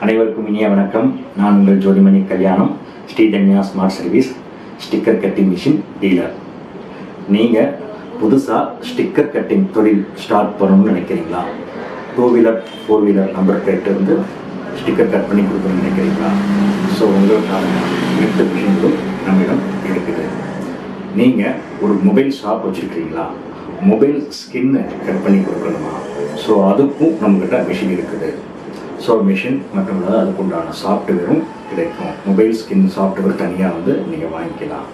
அனைவருக்கும் இனிய வணக்கம். நான் உங்கள் Jothimani Kalyanam, Sridhanya smart service sticker cutting machine dealer. நீங்கள் புதுசாக ஸ்டிக்கர் கட்டிங் தொழில் ஸ்டார்ட் பண்ணணும்னு நினைக்கிறீங்களா? 2 வீலர் 4 வீலர் நம்பர் பிளேட் வந்து ஸ்டிக்கர் கட் பண்ணி கொடுக்கணும்னு நினைக்கிறீங்களா? ஸோ உங்களுக்கான அனைத்து மிஷின்களும் நம்மிடம் இருக்குது. நீங்கள் ஒரு மொபைல் ஷாப் வச்சுருக்கீங்களா? மொபைல் ஸ்கின்னை கட் பண்ணி கொடுக்கணுமா? ஸோ அதுக்கும் நம்மக்கிட்ட மிஷின் இருக்குது. ஸோ மிஷின் மற்றும் அதுக்கு உண்டான சாஃப்ட்வேரும் கிடைக்கும். மொபைல் ஸ்கின் சாஃப்ட்வேர் தனியாக வந்து நீங்கள் வாங்கிக்கலாம்.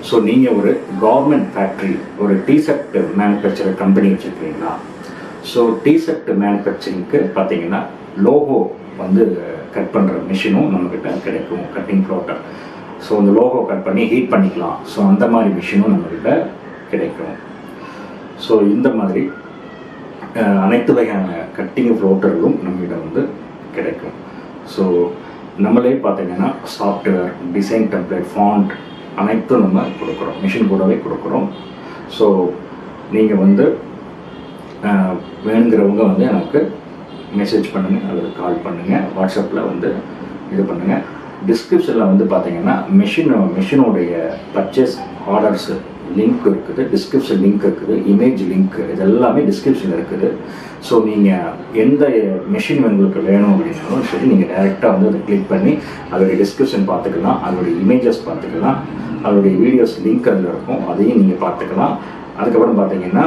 ஸோ நீங்கள் ஒரு கவர்மெண்ட் ஃபேக்ட்ரி, ஒரு டிஷர்ட் மேனுஃபேக்சரர் கம்பெனி வச்சுருக்கீங்களா? ஸோ டிஷர்ட் மேனுஃபேக்சரிங்க்கு பார்த்தீங்கன்னா லோகோ வந்து கட் பண்ணுற மிஷினும் நம்மக்கிட்ட கிடைக்கும், கட்டிங் ஃப்ளோட்டர். ஸோ அந்த லோகோ கட் பண்ணி ஹீட் பண்ணிக்கலாம். ஸோ அந்த மாதிரி மிஷினும் நம்மக்கிட்ட கிடைக்கும். ஸோ இந்த மாதிரி அனைத்து வகையான கட்டிங் ஃப்ளோட்டர்களும் நம்மகிட்ட வந்து கிடைக்கும். ஸோ நம்மளே பார்த்தீங்கன்னா சாஃப்ட்வேர், டிசைன் டெம்ப்ளேட், ஃபாண்ட் அனைத்தும் நம்ம கொடுக்குறோம், மிஷின் கூடவே கொடுக்குறோம். ஸோ நீங்கள் வந்து வேணுங்கிறவங்க வந்து எனக்கு மெசேஜ் பண்ணுங்கள் அல்லது கால் பண்ணுங்கள், வாட்ஸ்அப்பில் வந்து இது பண்ணுங்கள். டிஸ்கிரிப்ஷனில் வந்து பார்த்தீங்கன்னா மிஷினோடைய பர்ச்சேஸ் ஆர்டர்ஸு லிங்க் இருக்குது, டிஸ்கிரிப்ஷன் லிங்க் இருக்குது, இமேஜ் லிங்க், இது எல்லாமே டிஸ்கிரிப்ஷனில் இருக்குது. ஸோ நீங்கள் எந்த மிஷின் உங்களுக்கு வேணும் அப்படின்னாலும் சரி, நீங்கள் டைரெக்டாக வந்து அதை கிளிக் பண்ணி அதோடைய டிஸ்கிரிப்ஷன் பார்த்துக்கலாம், அதோடைய இமேஜஸ் பார்த்துக்கலாம், அதோடைய வீடியோஸ் லிங்க் அதில் இருக்கும், அதையும் நீங்கள் பார்த்துக்கலாம். அதுக்கப்புறம் பார்த்தீங்கன்னா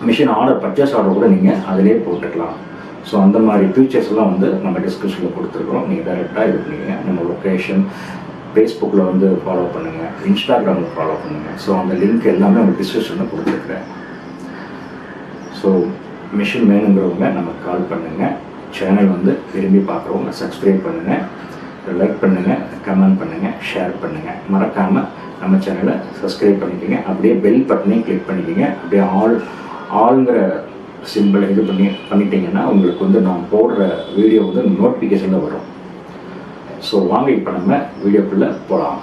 மிஷின் ஆர்டர், பர்ச்சேஸ் ஆர்டர் கூட நீங்கள் அதிலே போட்டுக்கலாம். ஸோ அந்த மாதிரி ஃபீச்சர்ஸ்லாம் வந்து நம்ம டிஸ்கிரிப்ஷனில் கொடுத்துருக்குறோம். நீங்கள் டைரெக்டாக இது பண்ணிங்க. நம்ம லொக்கேஷன் ஃபேஸ்புக்கில் வந்து ஃபாலோ பண்ணுங்கள், இன்ஸ்டாகிராமில் ஃபாலோ பண்ணுங்கள். ஸோ அந்த லிங்க் எல்லாமே உங்களுக்கு டிஸ்கிரிப்ஷனில் கொடுத்துருக்குறேன். ஸோ மிஷின் வேணுங்கிறவங்க நமக்கு கால் பண்ணுங்கள். சேனல் வந்து விரும்பி பார்க்குறவங்க சப்ஸ்கிரைப் பண்ணுங்கள், லைக் பண்ணுங்கள், கமெண்ட் பண்ணுங்கள், ஷேர் பண்ணுங்கள். மறக்காமல் நம்ம சேனலை சப்ஸ்கிரைப் பண்ணிக்கோங்க. அப்படியே பெல் பட்டனையும் கிளிக் பண்ணிக்கோங்க. அப்படியே ஆளுங்கிற சிம்பிளை இது பண்ணிட்டீங்கன்னா உங்களுக்கு வந்து நான் போடுற வீடியோ வந்து நோட்டிஃபிகேஷனில் வரும். ஸோ வாங்க இப்போ நம்ம வீடியோக்குள்ளே போகலாம்.